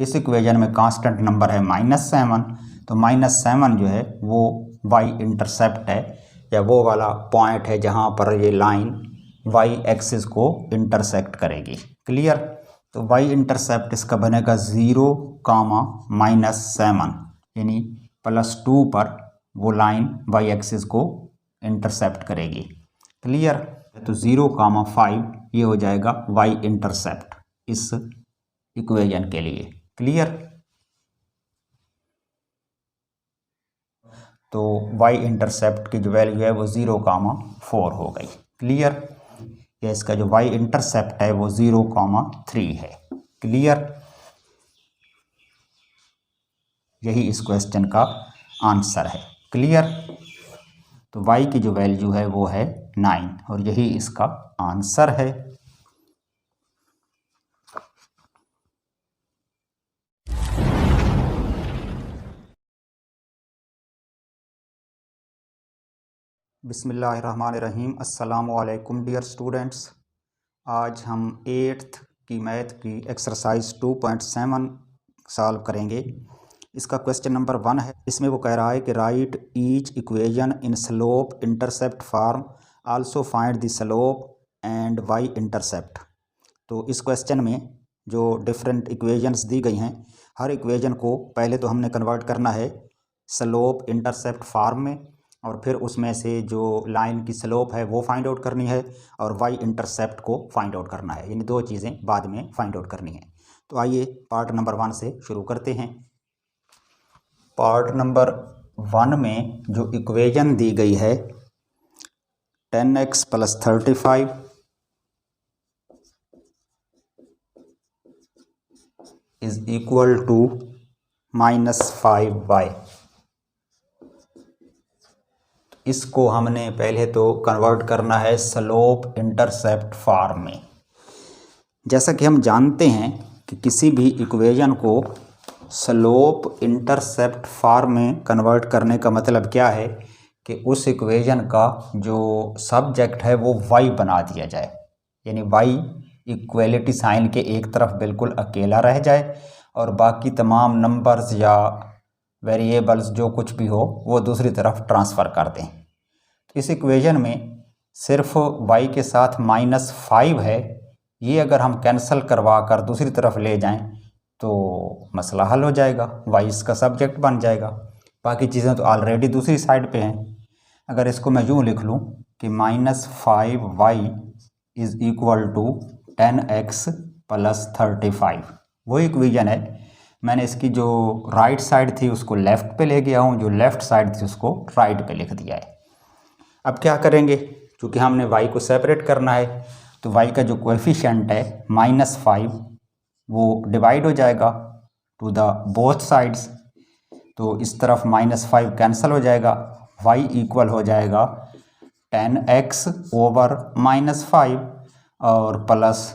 इस इक्वेशन में constant number है -7, तो -7 जो है वो y इंटरसेप्ट है, या वो वाला पॉइंट है जहाँ पर ये लाइन y एक्सिस को इंटरसेक्ट करेगी। क्लियर। तो y इंटरसेप्ट इसका बनेगा 0, -7, यानी +2 पर वो लाइन y एक्सिस को इंटरसेप्ट करेगी। क्लियर। तो 0, 5 ये हो जाएगा y इंटरसेप्ट इस इक्वेशन के लिए। क्लियर। तो y इंटरसेप्ट की जो वैल्यू है वो 0, 4 हो गई। क्लियर। या इसका जो y इंटरसेप्ट है वो 0, 3 है। क्लियर। यही इस क्वेश्चन का आंसर है। क्लियर। तो y की जो वैल्यू है वो है 9 और यही इसका आंसर है। बिस्मिल्लाहिर्रहमानिर्रहीम। अस्सलामुअलैकुम डियर स्टूडेंट्स। आज हम 8th की मैथ की एक्सरसाइज 2.7 सॉल्व करेंगे। इसका क्वेश्चन नंबर 1 है। इसमें वो कह रहा है कि write each equation in slope intercept form, also find the slope and Y intercept. तो इस क्वेश्चन में जो डिफरेंट इक्वेशंस दी गई हैं, हर इक्वेशन को पहले तो हमने कन्वर्ट करना है स्लोप इंटरसेप्ट फॉर्म में, और फिर उसमें से जो लाइन की स्लोप है वो फाइंड आउट करनी है और वाई इंटरसेप्ट को फाइंड आउट करना है। यानी 2 चीज़ें बाद में फाइंड आउट करनी है। तो आइए पार्ट नंबर 1 से शुरू करते हैं। पार्ट नंबर 1 में जो इक्वेशन दी गई है 10x + 35 is equal to -5y। इसको हमने पहले तो कन्वर्ट करना है स्लोप इंटरसेप्ट फॉर्म में। जैसा कि हम जानते हैं कि किसी भी इक्वेशन को स्लोप इंटरसेप्ट फॉर्म में कन्वर्ट करने का मतलब क्या है कि उस इक्वेशन का जो सब्जेक्ट है वो y बना दिया जाए, यानी y इक्वलिटी साइन के एक तरफ बिल्कुल अकेला रह जाए और बाकी तमाम नंबर्स या वेरिएबल्स जो कुछ भी हो वो दूसरी तरफ ट्रांसफ़र कर दें। तो इस इक्वेशन में सिर्फ y के साथ -5 है, ये अगर हम कैंसिल करवा कर दूसरी तरफ ले जाएं तो मसला हल हो जाएगा, y इसका सब्जेक्ट बन जाएगा। बाकी चीज़ें तो ऑलरेडी दूसरी साइड पे हैं। अगर इसको मैं यूँ लिख लूँ कि -5y is equal to 10x + 35, वो इक्वेशन है। मैंने इसकी जो राइट साइड थी उसको लेफ़्ट पे ले गया हूँ, जो लेफ़्ट साइड थी उसको राइट पे लिख दिया है। अब क्या करेंगे, क्योंकि हमने y को सेपरेट करना है तो y का जो कोएफिशिएंट है -5 वो डिवाइड हो जाएगा टू द बोथ साइड्स। तो इस तरफ -5 कैंसिल हो जाएगा, y इक्वल हो जाएगा 10x ओवर -5 और प्लस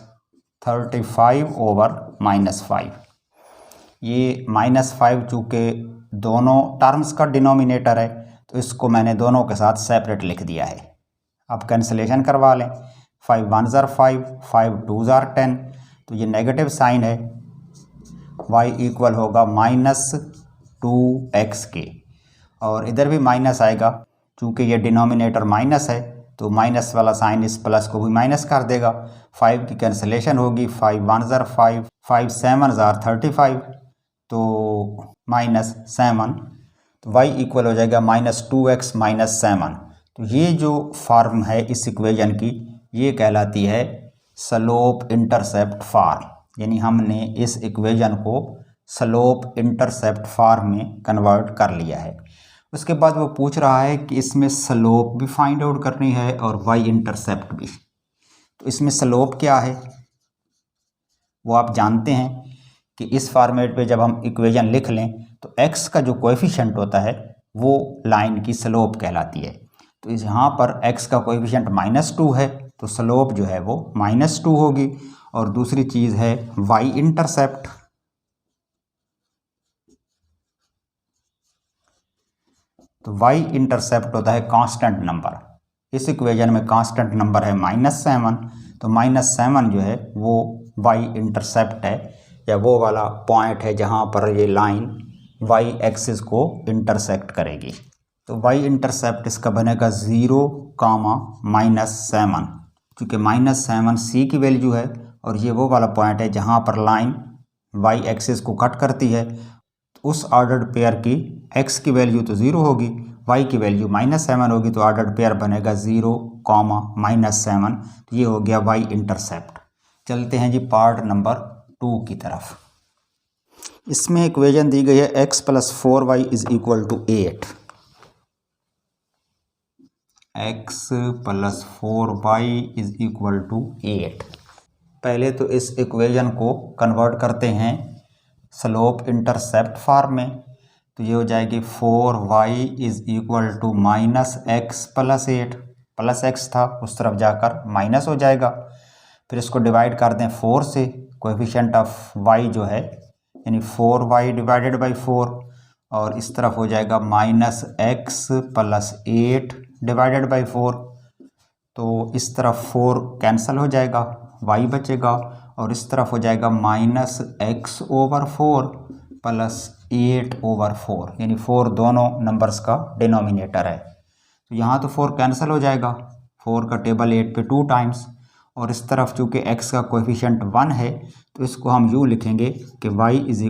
35 ओवर -5। ये -5 चूँकि दोनों टर्म्स का डिनोमिनेटर है तो इसको मैंने दोनों के साथ सेपरेट लिख दिया है। अब कैंसिलेशन करवा लें, 5 1 ज़ार 5, 5 2 ज़ार 10, तो ये नेगेटिव साइन है, y इक्वल होगा -2x के, और इधर भी माइनस आएगा चूँकि ये डिनोमिनेटर माइनस है तो माइनस वाला साइन इस प्लस को भी माइनस कर देगा। 5 की कैंसिलेशन होगी, 5 1 ज़ार 5, 5 7 ज़ार 35, तो -7, तो y इक्वल हो जाएगा -2x -7। तो ये जो फॉर्म है इस इक्वेशन की ये कहलाती है स्लोप इंटरसेप्ट फॉर्म, यानी हमने इस इक्वेशन को स्लोप इंटरसेप्ट फॉर्म में कन्वर्ट कर लिया है। उसके बाद वो पूछ रहा है कि इसमें स्लोप भी फाइंड आउट करनी है और y इंटरसेप्ट भी। तो इसमें स्लोप क्या है वो आप जानते हैं कि इस फॉर्मेट पे जब हम इक्वेशन लिख लें तो x का जो कोएफिशिएंट होता है वो लाइन की स्लोप कहलाती है। तो इस यहाँ पर x का कोएफिशिएंट -2 है तो स्लोप जो है वो -2 होगी। और दूसरी चीज़ है y इंटरसेप्ट। तो y इंटरसेप्ट होता है कांस्टेंट नंबर। इस इक्वेशन में कांस्टेंट नंबर है -7, तो -7 जो है वो y इंटरसेप्ट है, या वो वाला पॉइंट है जहाँ पर ये लाइन वाई एक्सिस को इंटरसेक्ट करेगी। तो वाई इंटरसेप्ट इसका बनेगा 0, -7, क्योंकि -7 सी की वैल्यू है और ये वो वाला पॉइंट है जहाँ पर लाइन वाई एक्सिस को कट करती है। तो उस ऑर्डर्ड पेयर की एक्स की वैल्यू तो 0 होगी, वाई की वैल्यू -7 होगी, तो ऑर्डर्ड पेयर बनेगा 0, -7। तो ये हो गया वाई इंटरसेप्ट। चलते हैं जी पार्ट नंबर 2 की तरफ। इसमें इक्वेशन दी गई है x + 4y = 8। x + 4y = 8। पहले तो इस इक्वेशन को कन्वर्ट करते हैं स्लोप इंटरसेप्ट फॉर्म में। तो ये हो जाएगी 4y = -x + 8। प्लस x था, उस तरफ जाकर माइनस हो जाएगा। फिर इसको डिवाइड कर दें 4 से, कोएफिशिएंट ऑफ y जो है यानी 4y / 4, और इस तरफ हो जाएगा -x + 8 / 4। तो इस तरफ 4 कैंसिल हो जाएगा, y बचेगा, और इस तरफ हो जाएगा -x/4 + 8/4, यानी 4 दोनों नंबर्स का डिनोमिनेटर है। तो यहाँ तो 4 कैंसिल हो जाएगा, 4 का टेबल 8 पे 2 टाइम्स, और इस तरफ चूँकि x का कोएफिशिएंट 1 है तो इसको हम यूँ लिखेंगे कि y =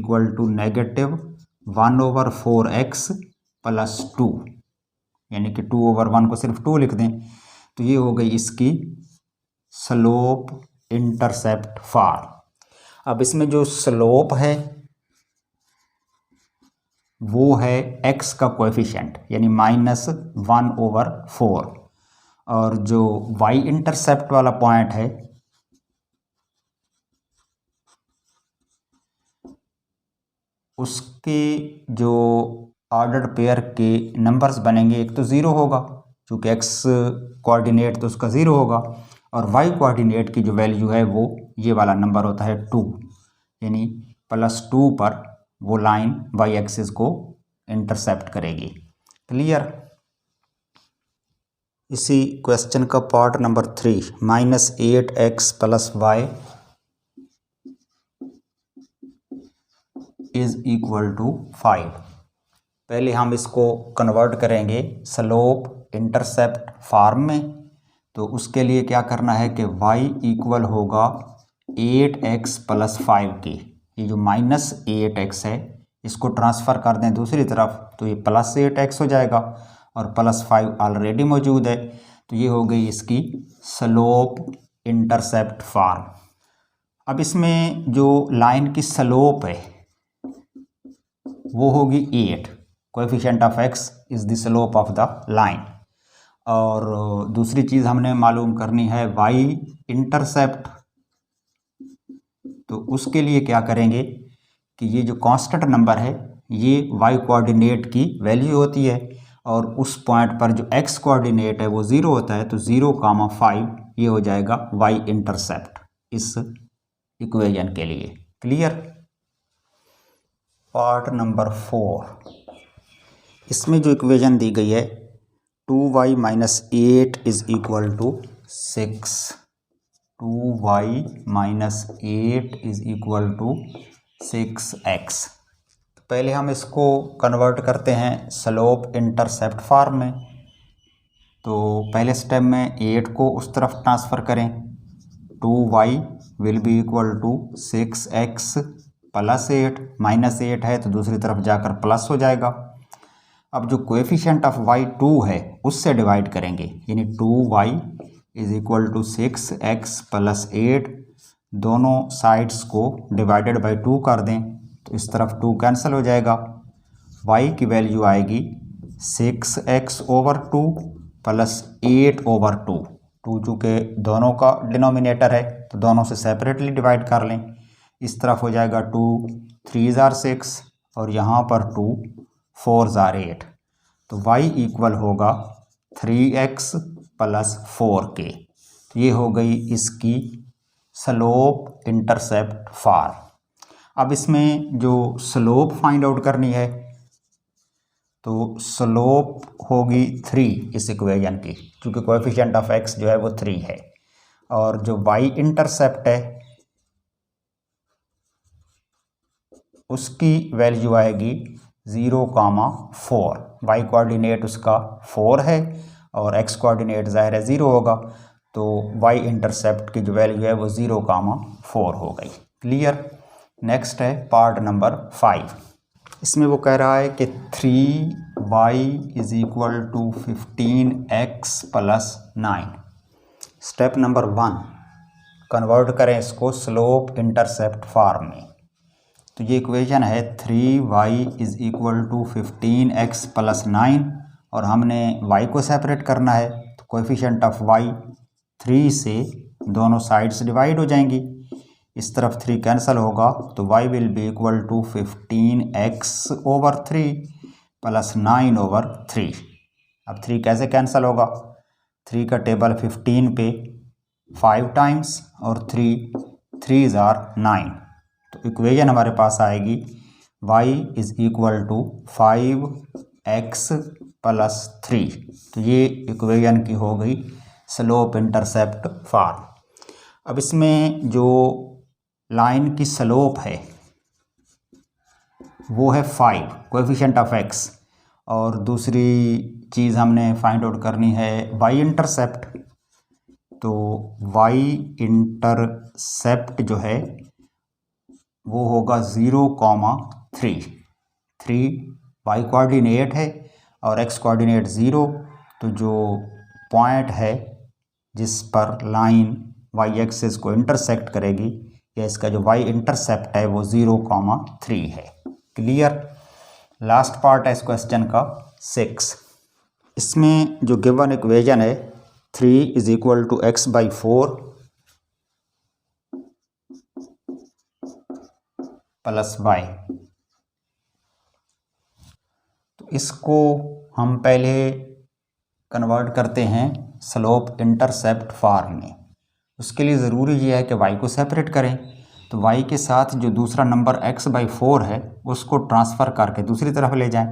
-1/4x + 2, यानी कि 2/1 को सिर्फ 2 लिख दें। तो ये हो गई इसकी स्लोप इंटरसेप्ट फॉर्म। अब इसमें जो स्लोप है वो है x का कोएफिशिएंट यानी -1/4, और जो y इंटरसेप्ट वाला पॉइंट है उसके जो ऑर्डर्ड पेयर के नंबर्स बनेंगे, एक तो 0 होगा क्योंकि x कोऑर्डिनेट तो उसका 0 होगा, और y कोऑर्डिनेट की जो वैल्यू है वो ये वाला नंबर होता है 2, यानी +2 पर वो लाइन y एक्सिस को इंटरसेप्ट करेगी। क्लियर। इसी क्वेश्चन का पार्ट नंबर 3, -8x + y = 5। पहले हम इसको कन्वर्ट करेंगे स्लोप इंटरसेप्ट फॉर्म में। तो उसके लिए क्या करना है कि y इक्वल होगा 8x + 5 के। ये जो -8x है इसको ट्रांसफ़र कर दें दूसरी तरफ तो ये +8x हो जाएगा, और +5 ऑलरेडी मौजूद है। तो ये हो गई इसकी स्लोप इंटरसेप्ट फॉर्म। अब इसमें जो लाइन की स्लोप है वो होगी 8, coefficient of x is the slope of the line. और दूसरी चीज़ हमने मालूम करनी है y इंटरसेप्ट। तो उसके लिए क्या करेंगे कि ये जो कांस्टेंट नंबर है ये y कोऑर्डिनेट की वैल्यू होती है, और उस पॉइंट पर जो x कोऑर्डिनेट है वो 0 होता है। तो 0,5 ये हो जाएगा y इंटरसेप्ट इस इक्वेशन के लिए। क्लियर। पार्ट नंबर 4, इसमें जो इक्वेशन दी गई है 2y - 8 = 6। 2y - 8 = 6x। तो पहले हम इसको कन्वर्ट करते हैं स्लोप इंटरसेप्ट फॉर्म में। तो पहले स्टेप में 8 को उस तरफ ट्रांसफ़र करें, 2y = 6x + 8, -8 है तो दूसरी तरफ जाकर प्लस हो जाएगा। अब जो कोएफिशिएंट ऑफ y 2 है उससे डिवाइड करेंगे, यानी 2y = 6x + 8, दोनों साइड्स को डिवाइडेड बाई 2 कर दें तो इस तरफ 2 कैंसिल हो जाएगा। y की वैल्यू आएगी 6x/2 + 8/2। 2 चूँकि दोनों का डिनोमिनेटर है तो दोनों से सेपरेटली डिवाइड कर लें। इस तरफ हो जाएगा 2 3 * 6 और यहाँ पर 2 4 * 8। तो y इक्वल होगा 3x + 4 के। तो ये हो गई इसकी स्लोप इंटरसेप्ट फॉर्म। अब इसमें जो स्लोप फाइंड आउट करनी है तो स्लोप होगी 3 इस इक्वेशन की, क्योंकि कोएफिशिएंट ऑफ x जो है वो 3 है, और जो y इंटरसेप्ट है उसकी वैल्यू आएगी 0,4। वाई कोऑर्डिनेट उसका 4 है और एक्स कोऑर्डिनेट ज़ाहिर है 0 होगा, तो वाई इंटरसेप्ट की जो वैल्यू है वो 0,4 हो गई। क्लियर। नेक्स्ट है पार्ट नंबर 5। इसमें वो कह रहा है कि 3y is equal to 15x plus 9। Step number 1, convert करें इसको स्लोप इंटरसेप्ट फॉर्म में। तो ये इक्वेशन है 3y is equal to 15x plus 9 और हमने y को सेपरेट करना है, तो कोएफिशिएंट ऑफ y 3 से दोनों साइड्स डिवाइड हो जाएंगी। इस तरफ 3 कैंसिल होगा तो y will be equal to 15x over 3 plus 9 over 3। अब 3 कैसे कैंसिल होगा? 3 का टेबल 15 पे 5 टाइम्स और 3 are 9, तो इक्वेशन हमारे पास आएगी y is equal to 5x plus 3। तो ये इक्वेशन की हो गई स्लोप इंटरसेप्ट फॉर्म। अब इसमें जो लाइन की स्लोप है वो है 5, कोएफिशिएंट ऑफ x, और दूसरी चीज़ हमने फाइंड आउट करनी है y इंटरसेप्ट। तो y इंटरसेप्ट जो है वो होगा 0,3। 3 y कोऑर्डिनेट है और x कोऑर्डिनेट 0, तो जो पॉइंट है जिस पर लाइन y एक्सिस को इंटरसेक्ट करेगी या इसका जो y इंटरसेप्ट है वो 0,3 है। क्लियर। लास्ट पार्ट है इस क्वेश्चन का 6। इसमें जो गिवन इक्वेशन है 3 is equal to x by 4 plus y, तो इसको हम पहले कन्वर्ट करते हैं स्लोप इंटरसेप्ट फॉर्म में। उसके लिए ज़रूरी ये है कि y को सेपरेट करें, तो y के साथ जो दूसरा नंबर x बाई 4 है उसको ट्रांसफ़र करके दूसरी तरफ ले जाएं,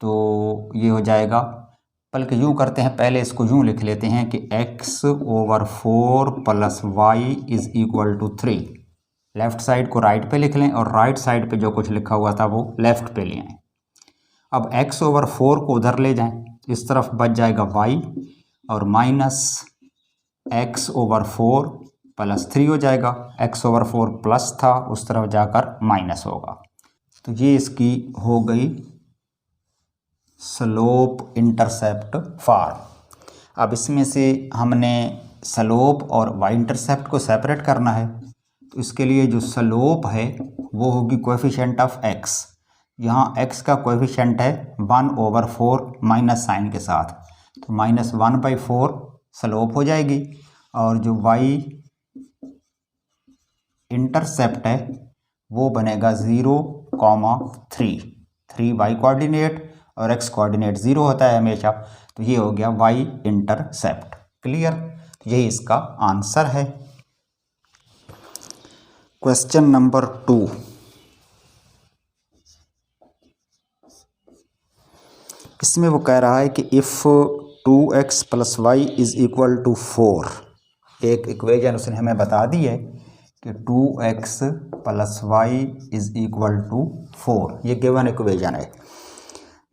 तो ये हो जाएगा। बल्कि यूँ करते हैं, पहले इसको यूँ लिख लेते हैं कि x over 4 plus y is equal to 3। Left side को राइट पे लिख लें और राइट साइड पे जो कुछ लिखा हुआ था वो लेफ़्ट पे ले आएँ। अब x ओवर 4 को उधर ले जाएं, इस तरफ बच जाएगा y और माइनस x ओवर 4 प्लस 3 हो जाएगा। x ओवर 4 प्लस था, उस तरफ जाकर माइनस होगा। तो ये इसकी हो गई स्लोप इंटरसेप्ट फॉर्म। अब इसमें से हमने स्लोप और y इंटरसेप्ट को सेपरेट करना है, तो इसके लिए जो स्लोप है वो होगी कोएफिशिएंट ऑफ x। यहाँ x का कोएफिशिएंट है 1/4 माइनस साइन के साथ, तो -1/4 स्लोप हो जाएगी। और जो y इंटरसेप्ट है वो बनेगा 0,3। 3 y कोऑर्डिनेट और x कोऑर्डिनेट 0 होता है हमेशा, तो ये हो गया y इंटरसेप्ट। क्लियर। यही इसका आंसर है। Question number 2। इसमें वो कह रहा है कि if 2x plus Y is equal to 4, एक इक्वेशन उसने हमें बता दी है कि 2x plus Y is equal to 4, ये गिवन इक्वेशन है।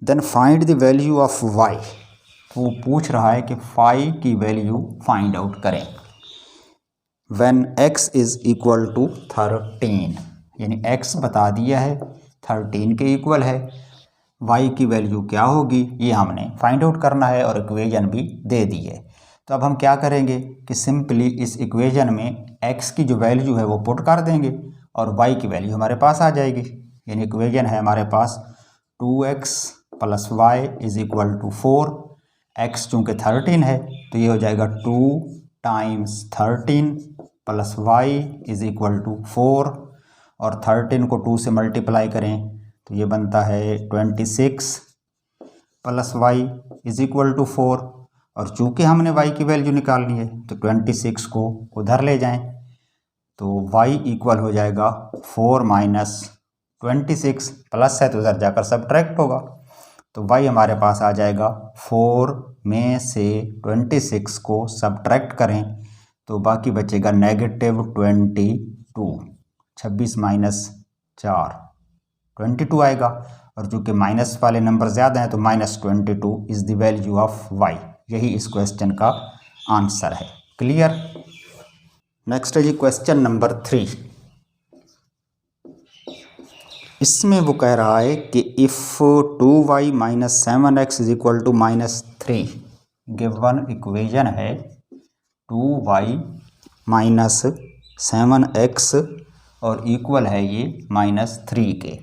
Then find the value of y, वो पूछ रहा है कि फाई की वैल्यू फाइंड आउट करें। When x is equal to 13, यानी x बता दिया है 13 के इक्वल है, y की वैल्यू क्या होगी ये हमने फाइंड आउट करना है और इक्वेशन भी दे दी है। तो अब हम क्या करेंगे कि सिंपली इस इक्वेशन में x की जो वैल्यू है वो पुट कर देंगे और y की वैल्यू हमारे पास आ जाएगी। यानी इक्वेशन है हमारे पास 2x plus Y is equal to 4, x चूँकि 13 है तो ये हो जाएगा 2 times 13 plus Y is equal to 4, और 13 को 2 से मल्टीप्लाई करें तो ये बनता है 26 plus Y is equal to 4, और चूँकि हमने y की वैल्यू निकालनी है तो 26 को उधर ले जाएं, तो y इक्वल हो जाएगा 4 माइनस 26, प्लस है तो उधर जाकर सब्ट्रैक्ट होगा, तो y हमारे पास आ जाएगा 4 में से 26 को सब्ट्रैक्ट करें तो बाकी बचेगा -22, 26 माइनस 4, 22 आएगा, और चूँकि माइनस वाले नंबर ज़्यादा हैं तो -22 is the value of y। यही इस क्वेश्चन का आंसर है। क्लियर। नेक्स्ट है जी क्वेश्चन नंबर 3। इसमें वो कह रहा है कि if 2y - 7x is equal to -3, given equation है 2y - 7x और इक्वल है ये -3 के,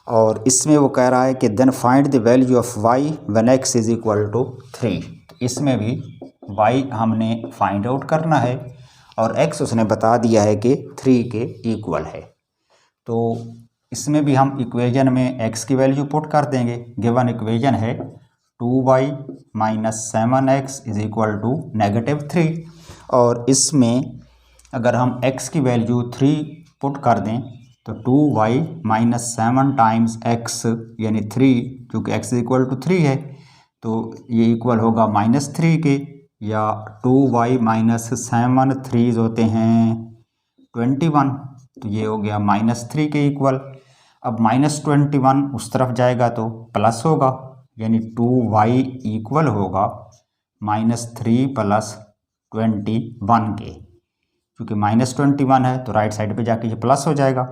और इसमें वो कह रहा है कि then find the value of y when x is equal to 3। इसमें भी y हमने फाइंड आउट करना है और x उसने बता दिया है कि 3 के इक्वल है। तो इसमें भी हम इक्वेशन में x की वैल्यू पुट कर देंगे। गिवन इक्वेशन है 2y - 7x is equal to -3, और इसमें अगर हम x की वैल्यू 3 पुट कर दें तो 2y - 7 टाइम्स x यानी 3, क्योंकि x इज इक्वल टू 3 है तो ये इक्वल होगा -3 के, या 2y - 7 3 होते हैं 21, तो ये हो गया -3 के इक्वल। अब -21 उस तरफ जाएगा तो प्लस होगा, यानी 2y इक्वल होगा -3 + 21 के, क्योंकि -21 है तो राइट साइड पे जाके ये प्लस हो जाएगा।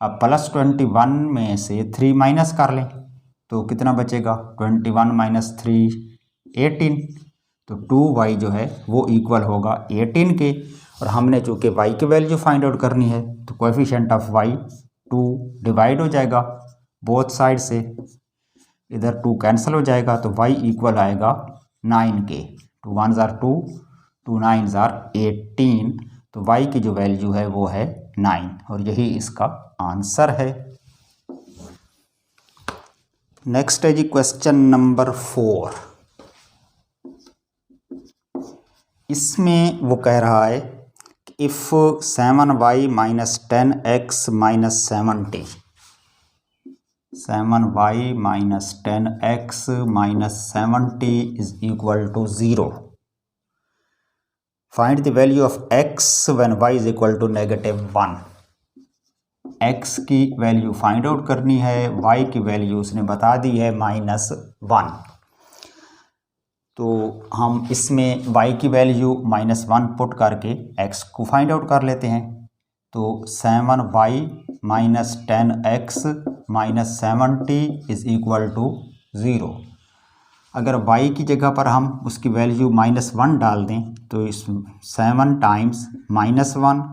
अब +21 में से 3 माइनस कर लें तो कितना बचेगा, 21 - 3 18, तो 2y जो है वो इक्वल होगा 18 के। और हमने चूँकि y की वैल्यू फाइंड आउट करनी है तो कोएफिशिएंट ऑफ y 2 डिवाइड हो जाएगा बोथ साइड से, इधर 2 कैंसिल हो जाएगा तो y इक्वल आएगा 9 के। 2 1s are 2, 2 9s are 18, तो y की जो वैल्यू है वो है 9, और यही इसका आंसर है। नेक्स्ट है जी क्वेश्चन नंबर 4। इसमें वो कह रहा है कि if 7y - 10x - 70, 7y - 10x - 70 is equal to 0, find the value of x when y is equal to -1। x की वैल्यू फाइंड आउट करनी है, y की वैल्यू उसने बता दी है -1। तो हम इसमें y की वैल्यू -1 पुट करके x को फाइंड आउट कर लेते हैं। तो 7y - 10x - 70 is equal to 0। अगर y की जगह पर हम उसकी वैल्यू -1 डाल दें तो इस 7 times -1 -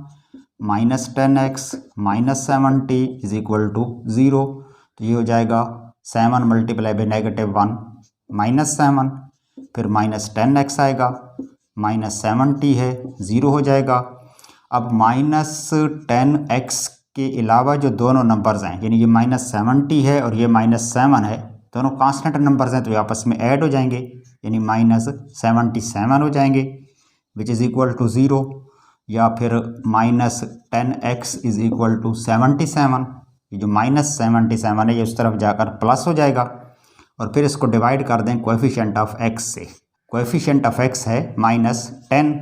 10x - 70 is equal to 0, तो ये हो जाएगा 7 × -1 -7, फिर -10x आएगा, -70 है 0 हो जाएगा। अब -10x के अलावा जो दोनों नंबर्स हैं, यानी ये -70 है और ये -7 है, दोनों कांस्टेंट नंबर्स हैं तो ये आपस में ऐड हो जाएंगे, यानी -77 हो जाएंगे विच इज़ इक्वल टू 0, या फिर -10x इज इक्वल टू 77, ये जो -77 है ये उस तरफ जाकर प्लस हो जाएगा, और फिर इसको डिवाइड कर दें कोएफिशिएंट ऑफ x से। कोएफिशिएंट ऑफ x है -10,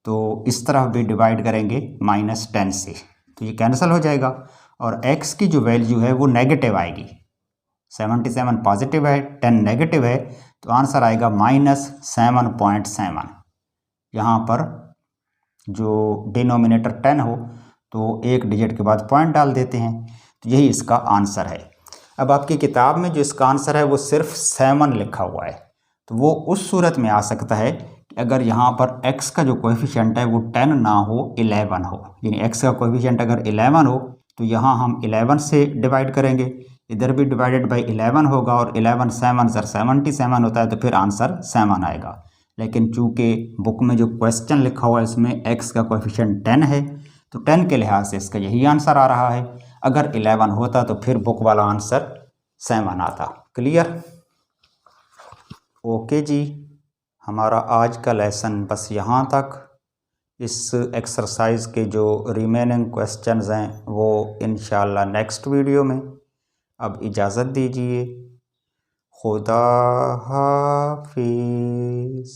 तो इस तरफ भी डिवाइड करेंगे -10 से, तो ये कैंसिल हो जाएगा, और x की जो वैल्यू है वो नेगेटिव आएगी। 77 पॉजिटिव है, 10 नेगेटिव है, तो आंसर आएगा -7.7। यहाँ पर जो डिनोमिनेटर 10 हो तो एक डिजिट के बाद पॉइंट डाल देते हैं, तो यही इसका आंसर है। अब आपकी किताब में जो इसका आंसर है वो सिर्फ 7 लिखा हुआ है, तो वो उस सूरत में आ सकता है कि अगर यहाँ पर x का जो कोएफिशिएंट है वो 10 ना हो 11 हो, यानी x का कोएफिशिएंट अगर 11 हो तो यहाँ हम 11 से डिवाइड करेंगे, इधर भी डिवाइडेड बाई 11 होगा, और 11 7 77 होता है तो फिर आंसर 7 आएगा। लेकिन चूँकि बुक में जो क्वेश्चन लिखा हुआ है इसमें x का कोएफिशिएंट 10 है, तो 10 के लिहाज से इसका यही आंसर आ रहा है। अगर 11 होता तो फिर बुक वाला आंसर 7 आता। क्लियर। ओके जी, हमारा आज का लेसन बस यहाँ तक। इस एक्सरसाइज के जो रिमेनिंग क्वेश्चंस हैं वो इंशाल्लाह नेक्स्ट वीडियो में। अब इजाज़त दीजिए, खुदा हाफिज़।